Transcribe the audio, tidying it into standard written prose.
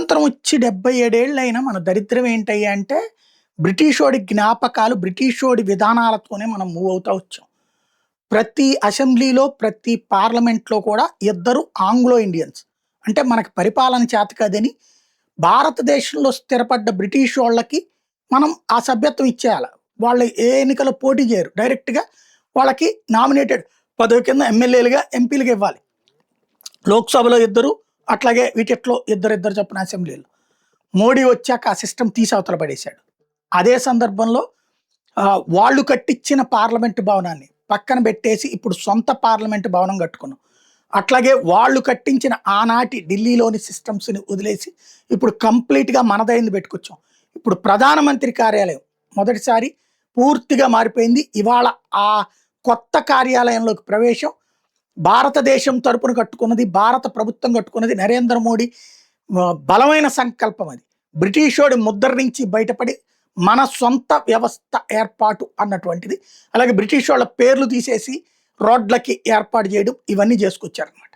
స్వతంత్రం వచ్చి 77 ఏళ్ళైనా మన దరిద్రం ఏంటయ్యా అంటే బ్రిటిషోడి జ్ఞాపకాలు, బ్రిటిషోడి విధానాలతోనే మనం మూవ్ అవుతా వచ్చాం. ప్రతి అసెంబ్లీలో, ప్రతి పార్లమెంట్‌లో కూడా ఇద్దరు ఆంగ్లో ఇండియన్స్. అంటే మనకు పరిపాలన చేత కాదని భారతదేశంలో స్థిరపడ్డ బ్రిటిషోళ్ళకి మనం ఆ సభ్యత్వం ఇచ్చేయాల. వాళ్ళు ఏ ఎన్నికల్లో పోటీ చేయరు. డైరెక్ట్‌గా వాళ్ళకి నామినేటెడ్ పదవి కింద ఎమ్మెల్యేలుగా, ఎంపీలుగా ఇవ్వాలి. లోక్‌సభలో ఇద్దరు, అట్లాగే వీటిట్లో ఇద్దరిద్దరు చొప్పున అసెంబ్లీలో. మోడీ వచ్చాక ఆ సిస్టమ్ తీసి అవతల పడేశాడు. అదే సందర్భంలో వాళ్ళు కట్టించిన పార్లమెంటు భవనాన్ని పక్కన పెట్టేసి ఇప్పుడు సొంత పార్లమెంటు భవనం కట్టుకున్నాం. అట్లాగే వాళ్ళు కట్టించిన ఆనాటి ఢిల్లీలోని సిస్టమ్స్‌ని వదిలేసి ఇప్పుడు కంప్లీట్‌గా మనదైంది పెట్టుకొచ్చాం. ఇప్పుడు ప్రధానమంత్రి కార్యాలయం మొదటిసారి పూర్తిగా మారిపోయింది. ఇవాళ ఆ కొత్త కార్యాలయంలోకి ప్రవేశం భారతదేశం తరపున కట్టుకున్నది, భారత ప్రభుత్వం కట్టుకున్నది, నరేంద్ర మోడీ బలమైన సంకల్పం అది. బ్రిటిషోడి ముద్ర నుంచి బయటపడి మన సొంత వ్యవస్థ ఏర్పాటు అన్నటువంటిది. అలాగే బ్రిటిష్ వాళ్ళ పేర్లు తీసేసి రోడ్లకి ఏర్పాటు చేయడం, ఇవన్నీ చేసుకొచ్చారనమాట.